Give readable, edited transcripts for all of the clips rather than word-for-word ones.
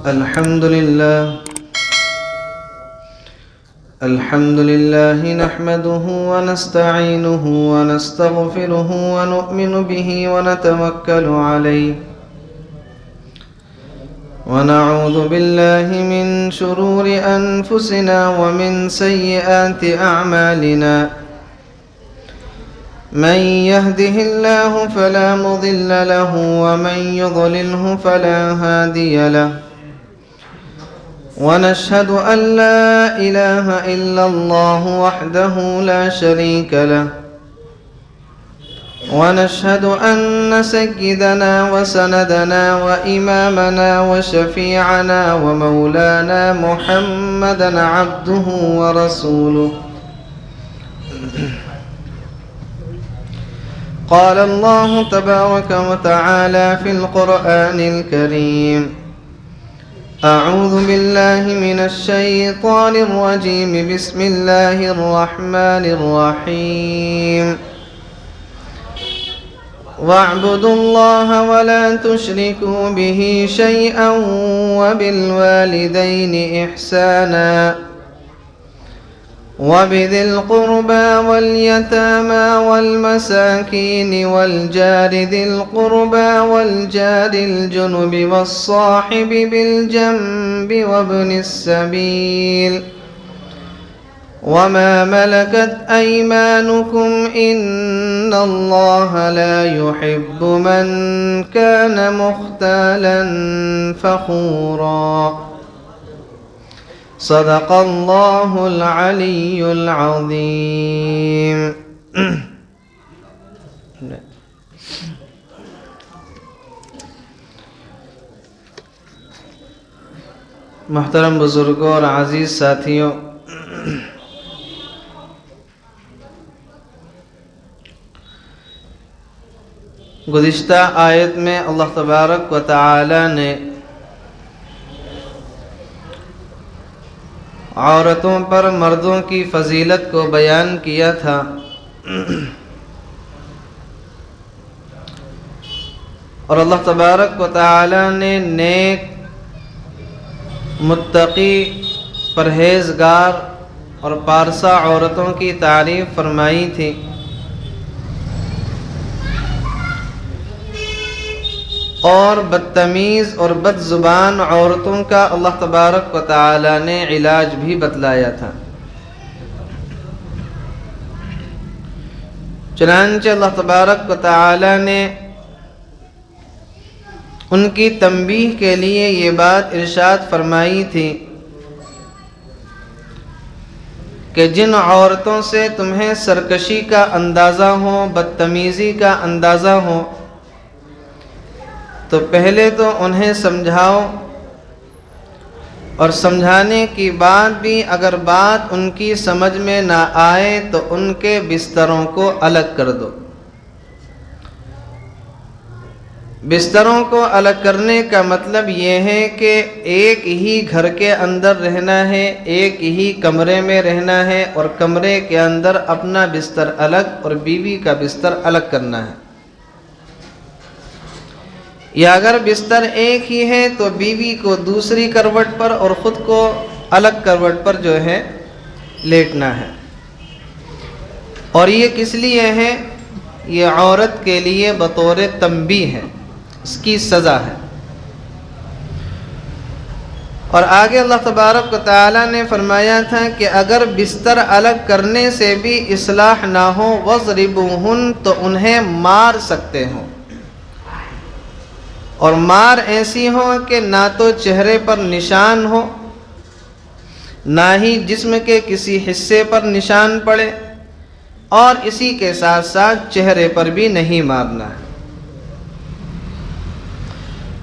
الحمد لله نحمده ونستعينه ونستغفره ونؤمن به ونتوكل عليه ونعوذ بالله من شرور أنفسنا ومن سيئات أعمالنا من يهده الله فلا مضل له ومن يضلله فلا هادي له ونشهد أن لا إله إلا الله وحده لا شريك له ونشهد أن سيدنا وسندنا وإمامنا وشفيعنا ومولانا محمدا عبده ورسوله قال الله تبارك وتعالى في القرآن الكريم أعوذ بالله من الشيطان الرجيم بسم الله الرحمن الرحيم واعبدوا الله ولا تشركوا به شيئا وبالوالدين إحسانا وبذي القربى واليتامى والمساكين والجار ذي القربى والجار الجنب والصاحب بالجنب وابن السبيل وما ملكت أيمانكم إن الله لا يحب من كان مختالا فخورا صدق الله العلي العظيم. محترم بزرگوں اور عزیز ساتھیوں، گزشتہ آیت میں اللہ تبارک و تعالی نے عورتوں پر مردوں کی فضیلت کو بیان کیا تھا، اور اللہ تبارک و تعالی نے نیک، متقی، پرہیزگار اور پارسا عورتوں کی تعریف فرمائی تھی، اور بدتمیز اور بد زبان عورتوں کا اللہ تبارک و تعالی نے علاج بھی بتلایا تھا۔ چنانچہ اللہ تبارک و تعالی نے ان کی تنبیہ کے لیے یہ بات ارشاد فرمائی تھی کہ جن عورتوں سے تمہیں سرکشی کا اندازہ ہو، بدتمیزی کا اندازہ ہو، تو پہلے تو انہیں سمجھاؤ، اور سمجھانے کی بعد بھی اگر بات ان کی سمجھ میں نہ آئے تو ان کے بستروں کو الگ کر دو۔ بستروں کو الگ کرنے کا مطلب یہ ہے کہ ایک ہی گھر کے اندر رہنا ہے، ایک ہی کمرے میں رہنا ہے، اور کمرے کے اندر اپنا بستر الگ اور بیوی کا بستر الگ کرنا ہے، یا اگر بستر ایک ہی ہے تو بیوی کو دوسری کروٹ پر اور خود کو الگ کروٹ پر جو ہے لیٹنا ہے۔ اور یہ کس لیے ہے؟ یہ عورت کے لیے بطور تنبیہ ہے، اس کی سزا ہے۔ اور آگے اللہ تبارک و تعالی نے فرمایا تھا کہ اگر بستر الگ کرنے سے بھی اصلاح نہ ہو وَاضْرِبُوهُنَّ، تو انہیں مار سکتے ہو، اور مار ایسی ہو کہ نہ تو چہرے پر نشان ہو، نہ ہی جسم کے کسی حصے پر نشان پڑے، اور اسی کے ساتھ ساتھ چہرے پر بھی نہیں مارنا ہے۔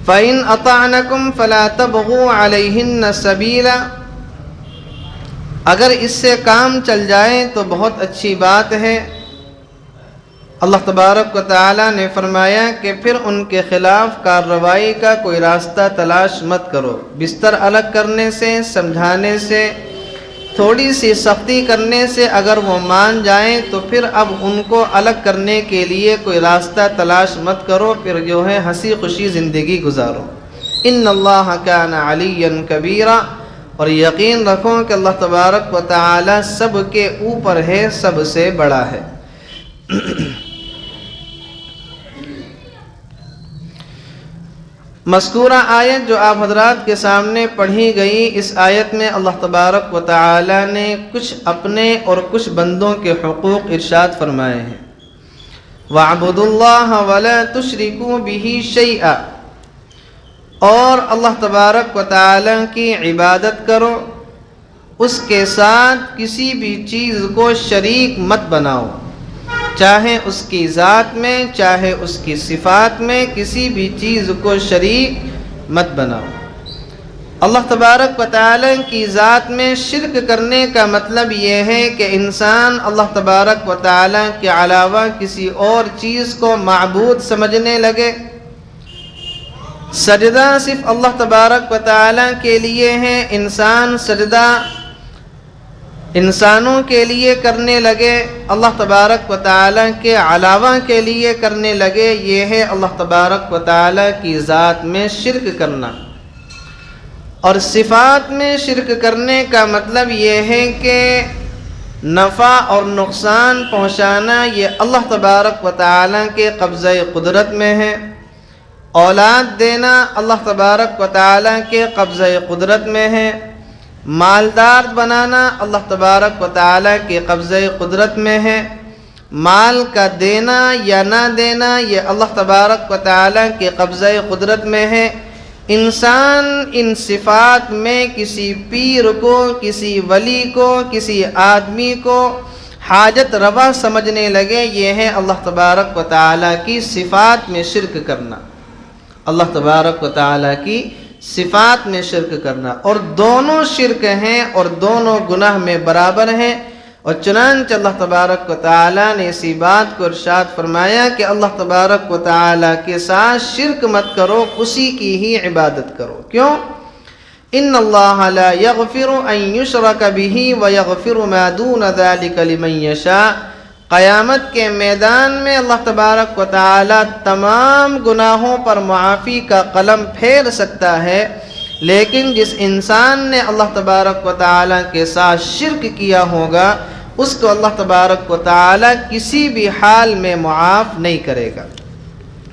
فَإِنْ أَطَعْنَكُمْ فَلَا تَبْغُوا عَلَيْهِنَّ سَبِيلًا، اگر اس سے کام چل جائے تو بہت اچھی بات ہے۔ اللہ تبارک و تعالی نے فرمایا کہ پھر ان کے خلاف کارروائی کا کوئی راستہ تلاش مت کرو۔ بستر الگ کرنے سے، سمجھانے سے، تھوڑی سی سختی کرنے سے اگر وہ مان جائیں تو پھر اب ان کو الگ کرنے کے لیے کوئی راستہ تلاش مت کرو، پھر جو ہے ہنسی خوشی زندگی گزارو۔ ان اللہ کان علیا کبیرا، اور یقین رکھو کہ اللہ تبارک و تعالی سب کے اوپر ہے، سب سے بڑا ہے۔ مذکورہ آیت جو آپ حضرات کے سامنے پڑھی گئی، اس آیت میں اللہ تبارک و تعالی نے کچھ اپنے اور کچھ بندوں کے حقوق ارشاد فرمائے ہیں۔ وَاعْبُدُوا اللَّهَ وَلَا تُشْرِكُوا بِهِ شَيْئًا، اور اللہ تبارک و تعالی کی عبادت کرو، اس کے ساتھ کسی بھی چیز کو شریک مت بناؤ، چاہے اس کی ذات میں چاہے اس کی صفات میں، کسی بھی چیز کو شریک مت بناؤ۔ اللہ تبارک و تعالی کی ذات میں شرک کرنے کا مطلب یہ ہے کہ انسان اللہ تبارک و تعالی کے علاوہ کسی اور چیز کو معبود سمجھنے لگے۔ سجدہ صرف اللہ تبارک و تعالی کے لیے ہے، انسان سجدہ انسانوں کے لیے کرنے لگے، اللہ تبارک و تعالی کے علاوہ کے لیے کرنے لگے، یہ ہے اللہ تبارک و تعالی کی ذات میں شرک کرنا۔ اور صفات میں شرک کرنے کا مطلب یہ ہے کہ نفع اور نقصان پہنچانا یہ اللہ تبارک و تعالی کے قبضہ قدرت میں ہے، اولاد دینا اللہ تبارک و تعالی کے قبضہ قدرت میں ہے، مالدار بنانا اللہ تبارک و تعالی کے قبضہ قدرت میں ہے، مال کا دینا یا نہ دینا یہ اللہ تبارک و تعالی کے قبضہ قدرت میں ہے۔ انسان ان صفات میں کسی پیر کو، کسی ولی کو، کسی آدمی کو حاجت روا سمجھنے لگے، یہ ہے اللہ تبارک و تعالی کی صفات میں شرک کرنا، اللہ تبارک و تعالی کی صفات میں شرک کرنا، اور دونوں شرک ہیں اور دونوں گناہ میں برابر ہیں۔ اور چنانچہ اللہ تبارک و تعالی نے اسی بات کو ارشاد فرمایا کہ اللہ تبارک و تعالی کے ساتھ شرک مت کرو، اسی کی ہی عبادت کرو۔ کیوں؟ ان اللہ لا یغفر ان یشرک بہ ویغفر ما دون ذلک لمن یشاء، قیامت کے میدان میں اللہ تبارک و تعالی تمام گناہوں پر معافی کا قلم پھیر سکتا ہے، لیکن جس انسان نے اللہ تبارک و تعالی کے ساتھ شرک کیا ہوگا اس کو اللہ تبارک و تعالی کسی بھی حال میں معاف نہیں کرے گا،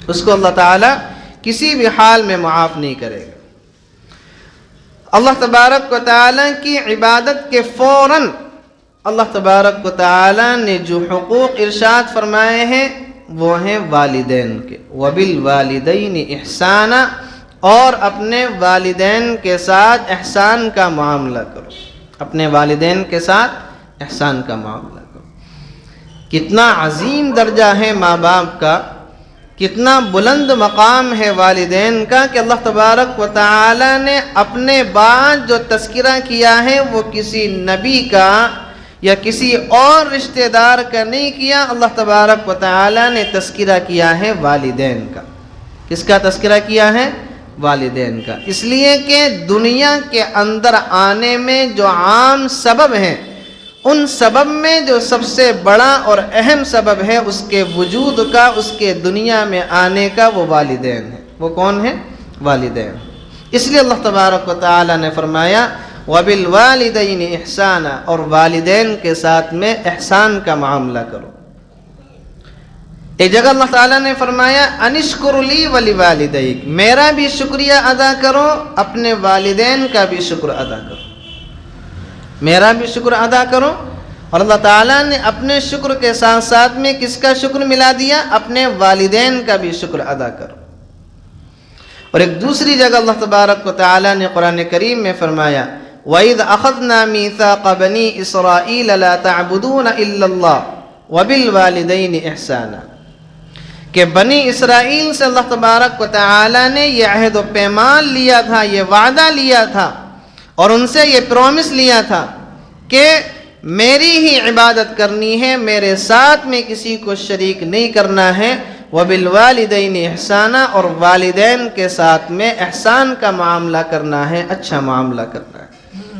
اس کو اللہ تعالی کسی بھی حال میں معاف نہیں کرے گا۔ اللہ تبارک و تعالی کی عبادت کے فوراً اللہ تبارک و تعالی نے جو حقوق ارشاد فرمائے ہیں وہ ہیں والدین کے، وَبِالْوَالِدَيْنِ إِحْسَانًا، اور اپنے والدین کے ساتھ احسان کا معاملہ کرو، اپنے والدین کے ساتھ احسان کا معاملہ کرو۔ کتنا عظیم درجہ ہے ماں باپ کا، کتنا بلند مقام ہے والدین کا کہ اللہ تبارک و تعالی نے اپنے بعد جو تذکرہ کیا ہے وہ کسی نبی کا یا کسی اور رشتہ دار کا نہیں کیا، اللہ تبارک و تعالی نے تذکرہ کیا ہے والدین کا۔ کس کا تذکرہ کیا ہے؟ والدین کا، اس لیے کہ دنیا کے اندر آنے میں جو عام سبب ہیں، ان سبب میں جو سب سے بڑا اور اہم سبب ہے اس کے وجود کا، اس کے دنیا میں آنے کا، وہ والدین ہے۔ وہ کون ہے؟ والدین۔ اس لیے اللہ تبارک و تعالی نے فرمایا وَبِالْوَالِدَيْنِ إِحْسَانًا، اور والدین کے ساتھ میں احسان کا معاملہ کرو۔ ایک جگہ اللہ تعالیٰ نے فرمایا انشکر لی وَلِوَالِدَيْكَ، میرا بھی شکریہ ادا کرو، اپنے والدین کا بھی شکر ادا کرو، میرا بھی شکر ادا کرو۔ اور اللہ تعالیٰ نے اپنے شکر کے ساتھ ساتھ میں کس کا شکر ملا دیا؟ اپنے والدین کا بھی شکر ادا کرو۔ اور ایک دوسری جگہ اللہ تبارک و تعالیٰ نے قرآن کریم میں فرمایا وَإِذْ أَخَذْنَا مِيثَاقَ بَنِي إِسْرَائِيلَ لَا تَعْبُدُونَ إِلَّا اللَّهَ وَبِالْوَالِدَيْنِ إِحْسَانًا، کہ بنی اسرائیل سے اللہ تبارک و تعالی نے یہ عہد و پیمان لیا تھا، یہ وعدہ لیا تھا، اور ان سے یہ پرومس لیا تھا کہ میری ہی عبادت کرنی ہے، میرے ساتھ میں کسی کو شریک نہیں کرنا ہے۔ وَبِالْوَالِدَيْنِ إِحْسَانًا، اور والدین کے ساتھ میں احسان کا معاملہ کرنا ہے، اچھا معاملہ کرنا ہے۔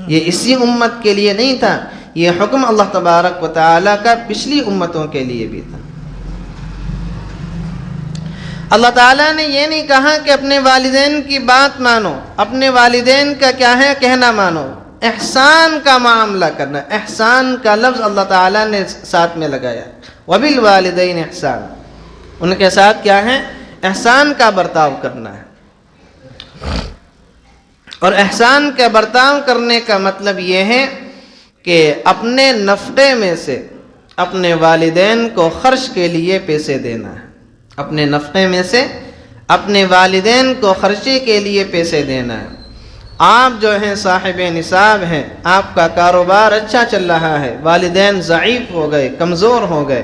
یہ اسی امت کے لیے نہیں تھا، یہ حکم اللہ تبارک و تعالی کا پچھلی امتوں کے لیے بھی تھا۔ اللہ تعالیٰ نے یہ نہیں کہا کہ اپنے والدین کی بات مانو، اپنے والدین کا کیا ہے کہنا مانو، احسان کا معاملہ کرنا. احسان کا لفظ اللہ تعالیٰ نے ساتھ میں لگایا، وبالوالدین احسان، ان کے ساتھ کیا ہے احسان کا برتاؤ کرنا ہے. اور احسان کا برتاؤ کرنے کا مطلب یہ ہے کہ اپنے نفقے میں سے اپنے والدین کو خرچ کے لیے پیسے دینا ہے. اپنے نفقے میں سے اپنے والدین کو خرچے کے لیے پیسے دینا ہے. آپ جو ہیں صاحب نصاب ہیں، آپ کا کاروبار اچھا چل رہا ہے، والدین ضعیف ہو گئے، کمزور ہو گئے،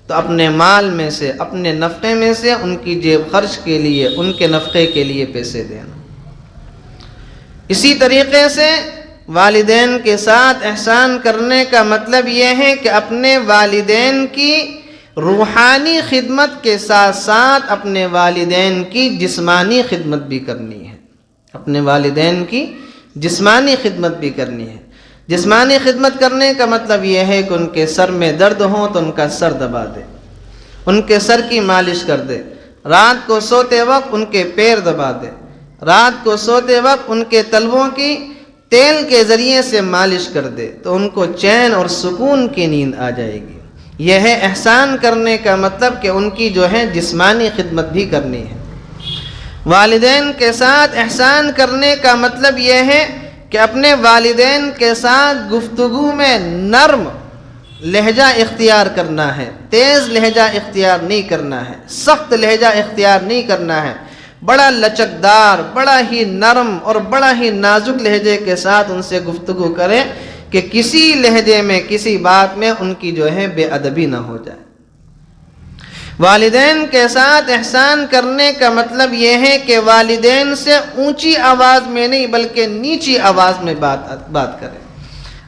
تو اپنے مال میں سے اپنے نفقے میں سے ان کی جیب خرچ کے لیے، ان کے نفقے کے لیے پیسے دینا. اسی طریقے سے والدین کے ساتھ احسان کرنے کا مطلب یہ ہے کہ اپنے والدین کی روحانی خدمت کے ساتھ ساتھ اپنے والدین کی جسمانی خدمت بھی کرنی ہے. اپنے والدین کی جسمانی خدمت بھی کرنی ہے. جسمانی خدمت کرنے کا مطلب یہ ہے کہ ان کے سر میں درد ہو تو ان کا سر دبا دے، ان کے سر کی مالش کر دے، رات کو سوتے وقت ان کے پیر دبا دے، رات کو سوتے وقت ان کے تلووں کی تیل کے ذریعے سے مالش کر دے، تو ان کو چین اور سکون کی نیند آ جائے گی. یہ ہے احسان کرنے کا مطلب کہ ان کی جو ہے جسمانی خدمت بھی کرنی ہے. والدین کے ساتھ احسان کرنے کا مطلب یہ ہے کہ اپنے والدین کے ساتھ گفتگو میں نرم لہجہ اختیار کرنا ہے، تیز لہجہ اختیار نہیں کرنا ہے، سخت لہجہ اختیار نہیں کرنا ہے. بڑا لچکدار، بڑا ہی نرم اور بڑا ہی نازک لہجے کے ساتھ ان سے گفتگو کرے کہ کسی لہجے میں کسی بات میں ان کی جو ہے بے ادبی نہ ہو جائے. والدین کے ساتھ احسان کرنے کا مطلب یہ ہے کہ والدین سے اونچی آواز میں نہیں بلکہ نیچی آواز میں بات کریں.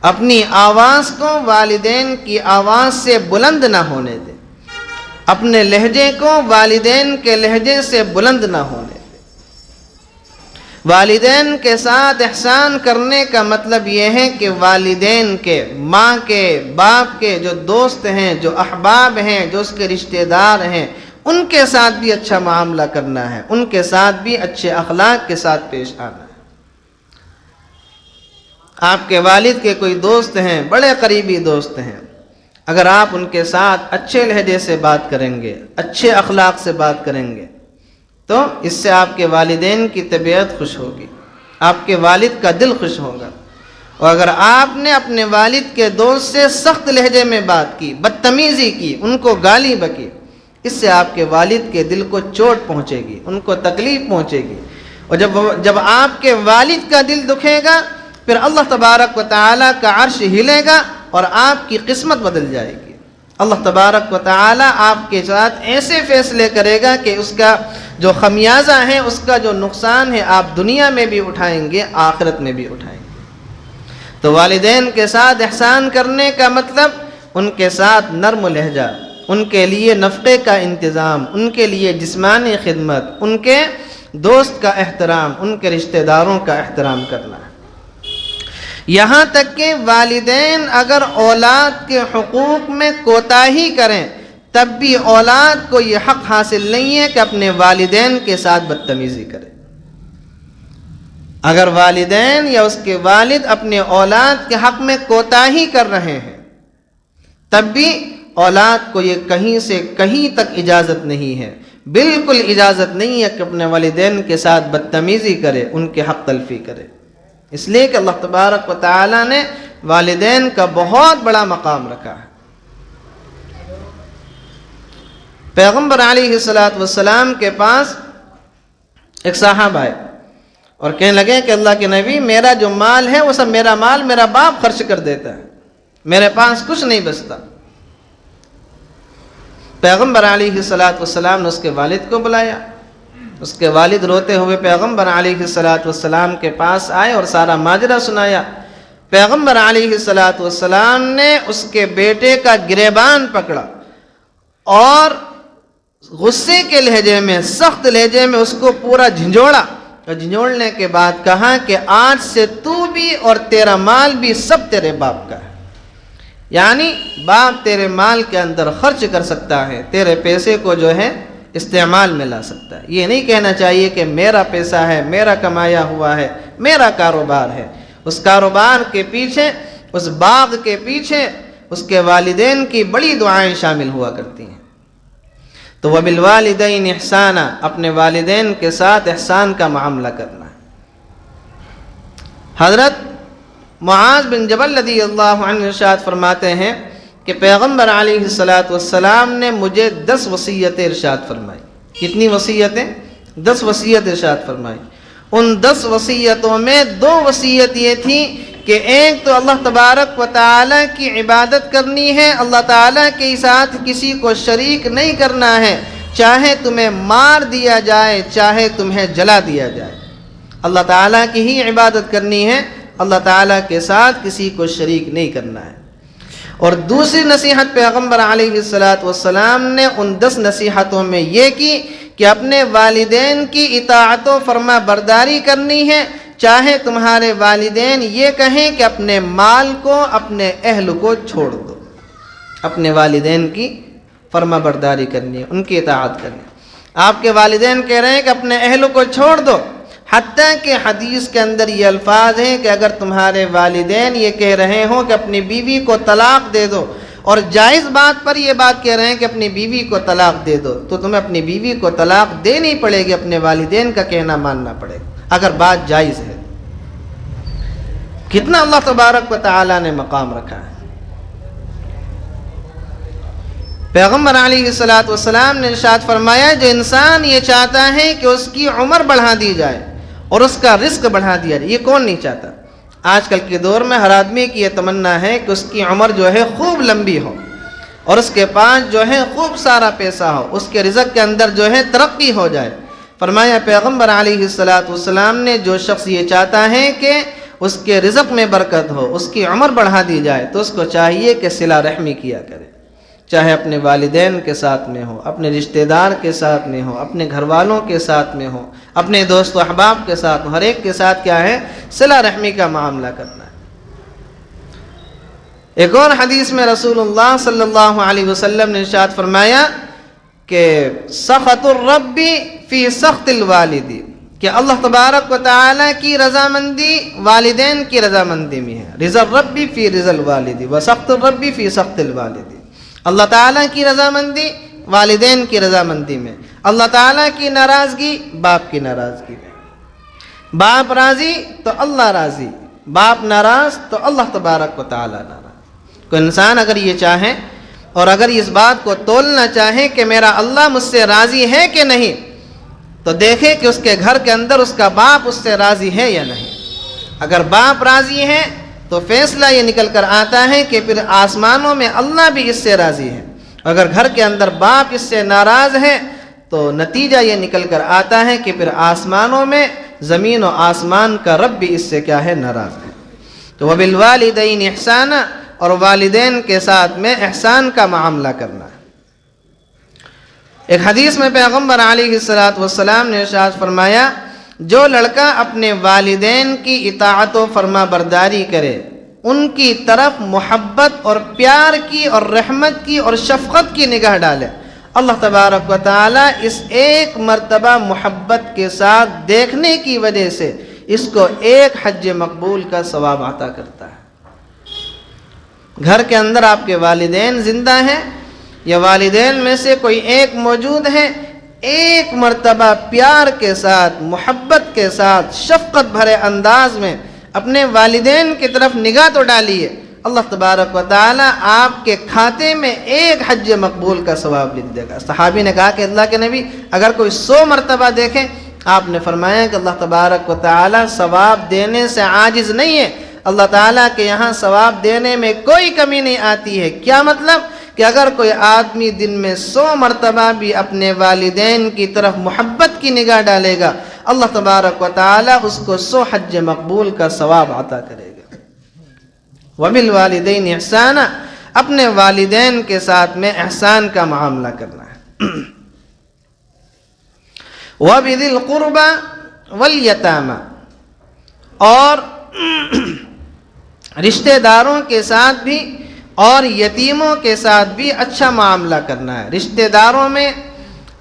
اپنی آواز کو والدین کی آواز سے بلند نہ ہونے دیں، اپنے لہجے کو والدین کے لہجے سے بلند نہ ہونے دیں. والدین کے ساتھ احسان کرنے کا مطلب یہ ہے کہ والدین کے، ماں کے، باپ کے جو دوست ہیں، جو احباب ہیں، جو اس کے رشتہ دار ہیں، ان کے ساتھ بھی اچھا معاملہ کرنا ہے، ان کے ساتھ بھی اچھے اخلاق کے ساتھ پیش آنا ہے. آپ کے والد کے کوئی دوست ہیں، بڑے قریبی دوست ہیں، اگر آپ ان کے ساتھ اچھے لہجے سے بات کریں گے، اچھے اخلاق سے بات کریں گے، تو اس سے آپ کے والدین کی طبیعت خوش ہوگی، آپ کے والد کا دل خوش ہوگا. اور اگر آپ نے اپنے والد کے دوست سے سخت لہجے میں بات کی، بدتمیزی کی، ان کو گالی بکی، اس سے آپ کے والد کے دل کو چوٹ پہنچے گی، ان کو تکلیف پہنچے گی. اور جب آپ کے والد کا دل دکھے گا، پھر اللہ تبارک و تعالیٰ کا عرش ہلے گا اور آپ کی قسمت بدل جائے گی. اللہ تبارک و تعالیٰ آپ کے ساتھ ایسے فیصلے کرے گا کہ اس کا جو خمیازہ ہے، اس کا جو نقصان ہے، آپ دنیا میں بھی اٹھائیں گے، آخرت میں بھی اٹھائیں گے. تو والدین کے ساتھ احسان کرنے کا مطلب ان کے ساتھ نرم لہجہ، ان کے لیے نفقے کا انتظام، ان کے لیے جسمانی خدمت، ان کے دوست کا احترام، ان کے رشتہ داروں کا احترام کرنا ہے. یہاں تک کہ والدین اگر اولاد کے حقوق میں کوتاہی کریں تب بھی اولاد کو یہ حق حاصل نہیں ہے کہ اپنے والدین کے ساتھ بدتمیزی کرے. اگر والدین یا اس کے والد اپنے اولاد کے حق میں کوتاہی کر رہے ہیں تب بھی اولاد کو یہ کہیں سے کہیں تک اجازت نہیں ہے، بالکل اجازت نہیں ہے کہ اپنے والدین کے ساتھ بدتمیزی کرے، ان کے حق تلفی کرے. اس لیے کہ اللہ تبارک و تعالیٰ نے والدین کا بہت بڑا مقام رکھا ہے. پیغمبر علیہ السلام کے پاس ایک صاحب آئے اور کہنے لگے کہ اللہ کے نبی، میرا جو مال ہے وہ سب میرا مال میرا باپ خرچ کر دیتا ہے، میرے پاس کچھ نہیں بچتا. پیغمبر علیہ السلام نے اس کے والد کو بلایا. اس کے والد روتے ہوئے پیغمبر علیہ السلام کے پاس آئے اور سارا ماجرا سنایا. پیغمبر علیہ السلام نے اس کے بیٹے کا گریبان پکڑا اور غصے کے لہجے میں، سخت لہجے میں اس کو پورا جھنجھوڑا، اور جھنجھوڑنے کے بعد کہا کہ آج سے تو بھی اور تیرا مال بھی سب تیرے باپ کا ہے. یعنی باپ تیرے مال کے اندر خرچ کر سکتا ہے، تیرے پیسے کو جو ہے استعمال میں لا سکتا ہے۔ یہ نہیں کہنا چاہیے کہ میرا پیسہ ہے، میرا کمایا ہوا ہے، میرا کاروبار ہے۔ اس کاروبار کے پیچھے، اس باغ کے پیچھے اس کے والدین کی بڑی دعائیں شامل ہوا کرتی ہیں۔ تو وَبِالْوَالِدَيْنِ احسانا، اپنے والدین کے ساتھ احسان کا معاملہ کرنا ہے۔ حضرت معاذ بن جبل رضی اللہ عنہ ارشاد فرماتے ہیں کہ پیغمبر علیہ السلام نے مجھے 10 وصیتیں ارشاد فرمائی۔ کتنی وصیتیں؟ 10 وصیت ارشاد فرمائی۔ ان 10 وصیتوں میں 2 وصیت یہ تھی کہ ایک تو اللہ تبارک و تعالیٰ کی عبادت کرنی ہے، اللہ تعالیٰ کے ساتھ کسی کو شریک نہیں کرنا ہے، چاہے تمہیں مار دیا جائے، چاہے تمہیں جلا دیا جائے، اللہ تعالیٰ کی ہی عبادت کرنی ہے، اللہ تعالیٰ کے ساتھ کسی کو شریک نہیں کرنا ہے۔ اور دوسری نصیحت پیغمبر علیہ السلام نے ان 10 نصیحتوں میں یہ کی کہ اپنے والدین کی اطاعت و فرما برداری کرنی ہے، چاہے تمہارے والدین یہ کہیں کہ اپنے مال کو، اپنے اہل کو چھوڑ دو۔ اپنے والدین کی فرما برداری کرنی ہے، ان کی اطاعت کرنی ہے۔ آپ کے والدین کہہ رہے ہیں کہ اپنے اہل کو چھوڑ دو، حتیٰ کہ حدیث کے اندر یہ الفاظ ہیں کہ اگر تمہارے والدین یہ کہہ رہے ہوں کہ اپنی بیوی کو طلاق دے دو، اور جائز بات پر یہ بات کہہ رہے ہیں کہ اپنی بیوی کو طلاق دے دو، تو تمہیں اپنی بیوی کو طلاق دینی پڑے گی، اپنے والدین کا کہنا ماننا پڑے گا اگر بات جائز ہے۔ کتنا اللہ تبارک و تعالیٰ نے مقام رکھا ہے۔ پیغمبر علیہ السلام نے ارشاد فرمایا جو انسان یہ چاہتا ہے کہ اس کی عمر بڑھا دی جائے اور اس کا رزق بڑھا دیا جائے، یہ کون نہیں چاہتا؟ آج کل کے دور میں ہر آدمی کی یہ تمنا ہے کہ اس کی عمر جو ہے خوب لمبی ہو اور اس کے پاس جو ہے خوب سارا پیسہ ہو، اس کے رزق کے اندر جو ہے ترقی ہو جائے۔ فرمایا پیغمبر علیہ السلام نے جو شخص یہ چاہتا ہے کہ اس کے رزق میں برکت ہو، اس کی عمر بڑھا دی جائے، تو اس کو چاہیے کہ صلہ رحمی کیا کرے، چاہے اپنے والدین کے ساتھ میں ہو، اپنے رشتہ دار کے ساتھ میں ہو، اپنے گھر والوں کے ساتھ میں ہو، اپنے دوست و احباب کے ساتھ ہو، ہر ایک کے ساتھ کیا ہے؟ صلہ رحمی کا معاملہ کرنا ہے۔ ایک اور حدیث میں رسول اللہ صلی اللہ علیہ وسلم نے ارشاد فرمایا کہ سخط الرب فی سخط الوالد، کہ اللہ تبارک و تعالیٰ کی رضامندی والدین کی رضامندی میں ہے۔ رضا الرب فی رضا الوالد و سخط الرب فی سخط الوالد، اللہ تعالیٰ کی رضامندی والدین کی رضامندی میں، اللہ تعالیٰ کی ناراضگی باپ کی ناراضگی میں۔ باپ راضی تو اللہ راضی، باپ ناراض تو اللہ تبارک و تعالیٰ ناراض۔ کوئی انسان اگر یہ چاہے اور اگر اس بات کو تولنا چاہے کہ میرا اللہ مجھ سے راضی ہے کہ نہیں، تو دیکھے کہ اس کے گھر کے اندر اس کا باپ اس سے راضی ہے یا نہیں۔ اگر باپ راضی ہے تو فیصلہ یہ نکل کر آتا ہے کہ پھر آسمانوں میں اللہ بھی اس سے راضی ہے، اگر گھر کے اندر باپ اس سے ناراض ہے تو نتیجہ یہ نکل کر آتا ہے کہ پھر آسمانوں میں زمین و آسمان کا رب بھی اس سے کیا ہے؟ ناراض ہے۔ تو وَبِالْوَالِدَيْنِ احسانا، اور والدین کے ساتھ میں احسان کا معاملہ کرنا ہے۔ ایک حدیث میں پیغمبر علیہ السلام نے ارشاد فرمایا جو لڑکا اپنے والدین کی اطاعت و فرما برداری کرے، ان کی طرف محبت اور پیار کی اور رحمت کی اور شفقت کی نگاہ ڈالے، اللہ تبارک و تعالیٰ اس ایک مرتبہ محبت کے ساتھ دیکھنے کی وجہ سے اس کو ایک حج مقبول کا ثواب عطا کرتا ہے۔ گھر کے اندر آپ کے والدین زندہ ہیں یا والدین میں سے کوئی ایک موجود ہے، ایک مرتبہ پیار کے ساتھ، محبت کے ساتھ، شفقت بھرے انداز میں اپنے والدین کی طرف نگاہ تو ڈالیے، اللہ تبارک و تعالیٰ آپ کے کھاتے میں ایک حج مقبول کا ثواب لکھ دے گا۔ صحابی نے کہا کہ اللہ کے نبی اگر کوئی 100 مرتبہ دیکھیں، آپ نے فرمایا کہ اللہ تبارک و تعالیٰ ثواب دینے سے عاجز نہیں ہے، اللہ تعالیٰ کے یہاں ثواب دینے میں کوئی کمی نہیں آتی ہے۔ کیا مطلب؟ کہ اگر کوئی آدمی دن میں 100 مرتبہ بھی اپنے والدین کی طرف محبت کی نگاہ ڈالے گا، اللہ تبارک و تعالیٰ اس کو 100 حج مقبول کا ثواب عطا کرے گا۔ وَبِالْوَالِدَيْنِ احسانا، اپنے والدین کے ساتھ میں احسان کا معاملہ کرنا ہے۔ وَبِذِي الْقُرْبَى وَالْيَتَامَى، اور رشتہ داروں کے ساتھ بھی اور یتیموں کے ساتھ بھی اچھا معاملہ کرنا ہے۔ رشتہ داروں میں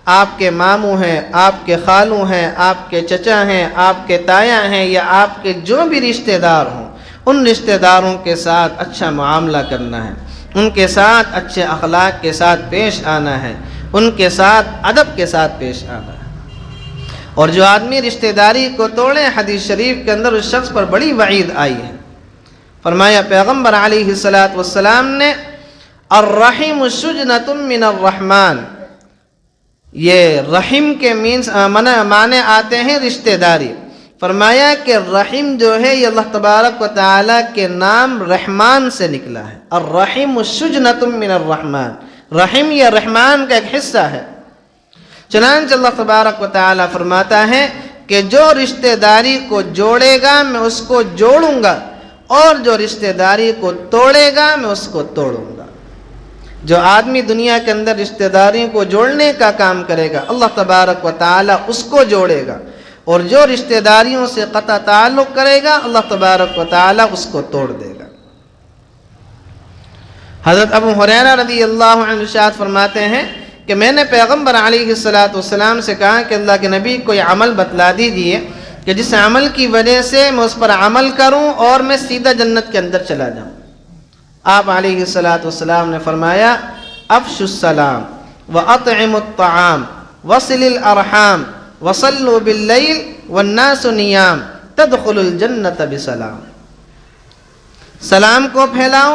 آپ کے ماموں ہیں، آپ کے خالو ہیں، آپ کے چچا ہیں، آپ کے تایا ہیں، یا آپ کے جو بھی رشتہ دار ہوں، ان رشتہ داروں کے ساتھ اچھا معاملہ کرنا ہے، ان کے ساتھ اچھے اخلاق کے ساتھ پیش آنا ہے، ان کے ساتھ ادب کے ساتھ پیش آنا ہے۔ اور جو آدمی رشتہ داری کو توڑے، حدیث شریف کے اندر اس شخص پر بڑی وعید آئی ہے۔ فرمایا پیغمبر علیہ السلام نے الرحم شجنۃ من الرحمن، یہ رحم کے معنی آتے ہیں رشتہ داری۔ فرمایا کہ رحم جو ہے یہ اللہ تبارک و تعالیٰ کے نام رحمان سے نکلا ہے۔ الرحم شجنۃ من الرحمن، رحم یہ رحمان کا ایک حصہ ہے۔ چنانچہ اللہ تبارک و تعالیٰ فرماتا ہے کہ جو رشتہ داری کو جوڑے گا میں اس کو جوڑوں گا، اور جو رشتہ داری کو توڑے گا میں اس کو توڑوں گا۔ جو آدمی دنیا کے اندر رشتہ داریوں کو جوڑنے کا کام کرے گا، اللہ تبارک و تعالیٰ اس کو جوڑے گا، اور جو رشتہ داریوں سے قطع تعلق کرے گا، اللہ تبارک و تعالیٰ اس کو توڑ دے گا۔ حضرت ابو ہریرہ رضی اللہ عنہ ارشاد فرماتے ہیں کہ میں نے پیغمبر علیہ السلام سے کہا کہ اللہ کے نبی کوئی عمل بتلا دیجیے کہ جس عمل کی وجہ سے میں اس پر عمل کروں اور میں سیدھا جنت کے اندر چلا جاؤں۔ آپ علیہ السلام نے فرمایا افشوا السلام واطعموا الطعام وصلوا الارحام وصلوا باللیل والناس نیام تدخلوا الجنت بسلام۔ سلام کو پھیلاؤ،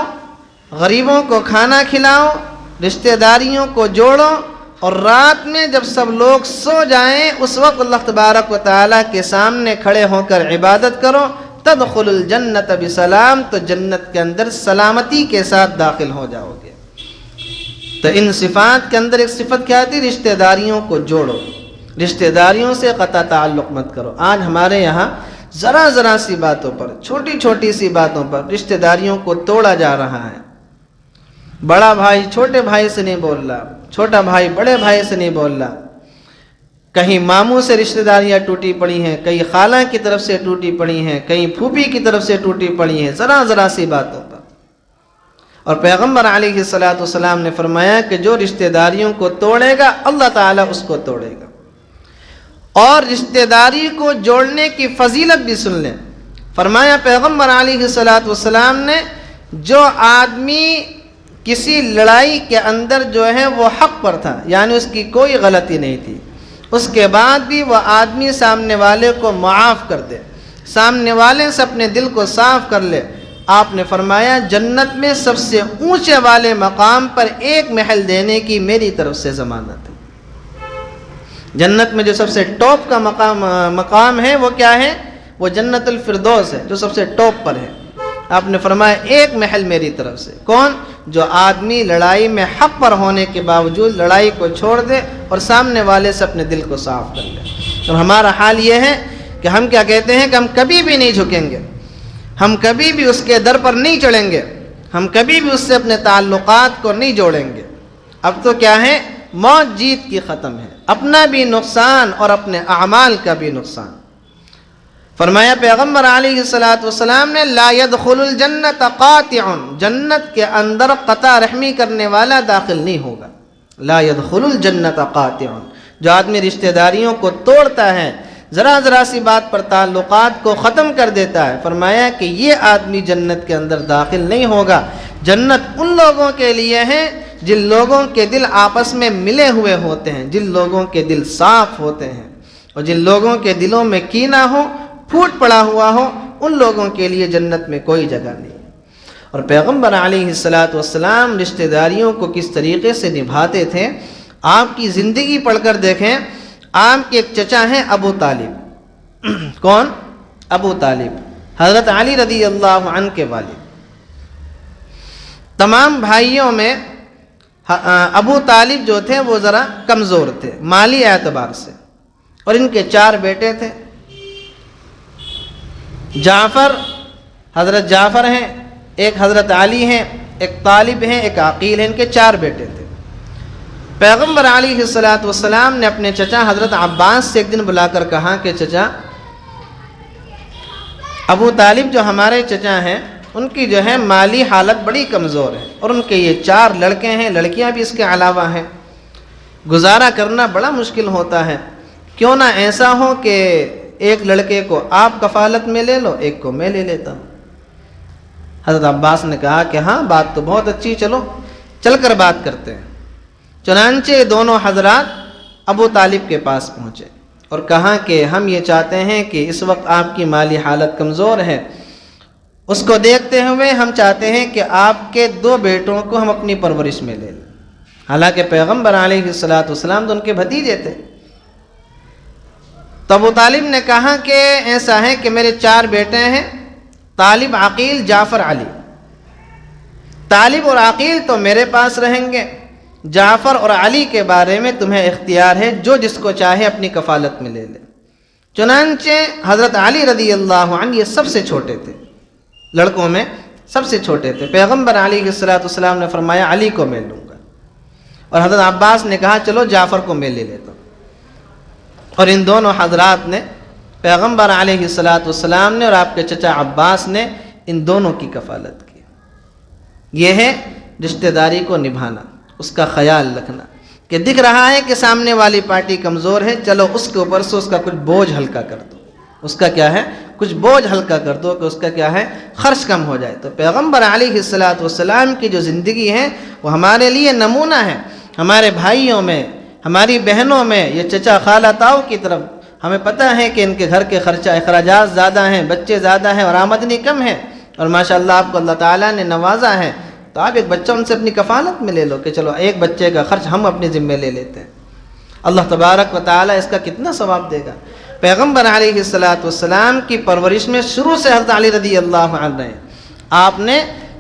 غریبوں کو کھانا کھلاؤ، رشتہ داریوں کو جوڑو، اور رات میں جب سب لوگ سو جائیں اس وقت اللہ تبارک و تعالیٰ کے سامنے کھڑے ہو کر عبادت کرو، تدخل الجنت بسلام، تو جنت کے اندر سلامتی کے ساتھ داخل ہو جاؤ گے۔ تو ان صفات کے اندر ایک صفت کیا تھی؟ رشتہ داریوں کو جوڑو، رشتہ داریوں سے قطع تعلق مت کرو۔ آج ہمارے یہاں ذرا سی باتوں پر، چھوٹی سی باتوں پر رشتہ داریوں کو توڑا جا رہا ہے۔ بڑا بھائی چھوٹے بھائی سے نہیں بول رہا، چھوٹا بھائی بڑے بھائی سے نہیں بول رہا، کہیں ماموں سے رشتہ داریاں ٹوٹی پڑی ہیں، کہیں خالہ کی طرف سے ٹوٹی پڑی ہیں، کہیں پھوپھی کی طرف سے ٹوٹی پڑی ہیں، ذرا سی باتوں پر۔ اور پیغمبر علیہ السلام نے فرمایا کہ جو رشتہ داریوں کو توڑے گا اللہ تعالیٰ اس کو توڑے گا۔ اور رشتہ داری کو جوڑنے کی فضیلت بھی سن لیں۔ فرمایا پیغمبر علیہ السلام نے جو آدمی کسی لڑائی کے اندر جو ہے وہ حق پر تھا، یعنی اس کی کوئی غلطی نہیں تھی، اس کے بعد بھی وہ آدمی سامنے والے کو معاف کر دے، سامنے والے سے اپنے دل کو صاف کر لے، آپ نے فرمایا جنت میں سب سے اونچے والے مقام پر ایک محل دینے کی میری طرف سے ضمانت ہے۔ جنت میں جو سب سے ٹاپ کا مقام ہے وہ کیا ہے؟ وہ جنت الفردوس ہے، جو سب سے ٹاپ پر ہے۔ آپ نے فرمایا ایک محل میری طرف سے۔ کون؟ جو آدمی لڑائی میں حق پر ہونے کے باوجود لڑائی کو چھوڑ دے اور سامنے والے سے اپنے دل کو صاف کر لے۔ اور ہمارا حال یہ ہے کہ ہم کیا کہتے ہیں کہ ہم کبھی بھی نہیں جھکیں گے، ہم کبھی بھی اس کے در پر نہیں چڑھیں گے، ہم کبھی بھی اس سے اپنے تعلقات کو نہیں جوڑیں گے۔ اب تو کیا ہے؟ موت جیت کی ختم ہے، اپنا بھی نقصان اور اپنے اعمال کا بھی نقصان۔ فرمایا پیغمبر علیہ السلام نے لا يدخل الجنت قاطع، جنت کے اندر قطع رحمی کرنے والا داخل نہیں ہوگا۔ لا يدخل الجنت قاطع، جو آدمی رشتہ داریوں کو توڑتا ہے، ذرا سی بات پر تعلقات کو ختم کر دیتا ہے، فرمایا کہ یہ آدمی جنت کے اندر داخل نہیں ہوگا۔ جنت ان لوگوں کے لیے ہے جن لوگوں کے دل آپس میں ملے ہوئے ہوتے ہیں، جن لوگوں کے دل صاف ہوتے ہیں، اور جن لوگوں کے دلوں میں کینہ ہو، پھوٹ پڑا ہوا ہو، ان لوگوں کے لیے جنت میں کوئی جگہ نہیں۔ اور پیغمبر علیہ السلام رشتہ داریوں کو کس طریقے سے نبھاتے تھے، آپ کی زندگی پڑھ کر دیکھیں۔ آپ کے ایک چچا ہیں ابو طالب۔ کون؟ ابو طالب، حضرت علی رضی اللہ عنہ کے والد۔ تمام بھائیوں میں ابو طالب جو تھے وہ ذرا کمزور تھے مالی اعتبار سے، اور ان کے 4 بیٹے تھے۔ جعفر، حضرت جعفر ہیں، ایک حضرت علی ہیں، ایک طالب ہیں، ایک عقیل ہیں، ان کے 4 بیٹے تھے۔ پیغمبر علیہ السلام نے اپنے چچا حضرت عباس سے ایک دن بلا کر کہا کہ چچا، ابو طالب جو ہمارے چچا ہیں ان کی جو ہے مالی حالت بڑی کمزور ہے، اور ان کے یہ 4 لڑکے ہیں، لڑکیاں بھی اس کے علاوہ ہیں۔ گزارا کرنا بڑا مشکل ہوتا ہے. کیوں نہ ایسا ہو کہ ایک لڑکے کو آپ کفالت میں لے لو، ایک کو میں لے لیتا ہوں. حضرت عباس نے کہا کہ ہاں بات تو بہت اچھی، چلو چل کر بات کرتے ہیں. چنانچہ دونوں حضرات ابو طالب کے پاس پہنچے اور کہا کہ ہم یہ چاہتے ہیں کہ اس وقت آپ کی مالی حالت کمزور ہے، اس کو دیکھتے ہوئے ہم چاہتے ہیں کہ آپ کے 2 بیٹوں کو ہم اپنی پرورش میں لے لیں. حالانکہ پیغمبر علیہ السلام تو ان کے بھتیجے تھے. تو ابو طالب نے کہا کہ ایسا ہے کہ میرے 4 بیٹے ہیں، طالب، عقیل، جعفر، علی. طالب اور عقیل تو میرے پاس رہیں گے، جعفر اور علی کے بارے میں تمہیں اختیار ہے، جو جس کو چاہے اپنی کفالت میں لے لے. چنانچہ حضرت علی رضی اللہ عنہ یہ سب سے چھوٹے تھے، لڑکوں میں سب سے چھوٹے تھے. پیغمبر علیہ السلام نے فرمایا علی کو میں لوں گا، اور حضرت عباس نے کہا چلو جعفر کو میں لے لیتا ہوں. اور ان دونوں حضرات نے، پیغمبر علیہ السلام نے اور آپ کے چچا عباس نے، ان دونوں کی کفالت کی. یہ ہے رشتہ داری کو نبھانا، اس کا خیال رکھنا کہ دکھ رہا ہے کہ سامنے والی پارٹی کمزور ہے، چلو اس کے اوپر سے اس کا کچھ بوجھ ہلکا کر دو. اس کا کیا ہے؟ کچھ بوجھ ہلکا کر دو کہ اس کا کیا ہے؟ خرچ کم ہو جائے. تو پیغمبر علیہ السلام کی جو زندگی ہے وہ ہمارے لیے نمونہ ہے. ہمارے بھائیوں میں، ہماری بہنوں میں، یہ چچا خالہ تاؤ کی طرف ہمیں پتہ ہے کہ ان کے گھر کے خرچہ اخراجات زیادہ ہیں، بچے زیادہ ہیں اور آمدنی کم ہے، اور ماشاءاللہ آپ کو اللہ تعالیٰ نے نوازا ہے. تو آپ ایک بچہ ان سے اپنی کفالت میں لے لو کہ چلو ایک بچے کا خرچ ہم اپنے ذمے لے لیتے ہیں. اللہ تبارک و تعالیٰ اس کا کتنا ثواب دے گا. پیغمبر علیہ السلام کی پرورش میں شروع سے حضرت علی رضی اللہ عنہ رہے. آپ نے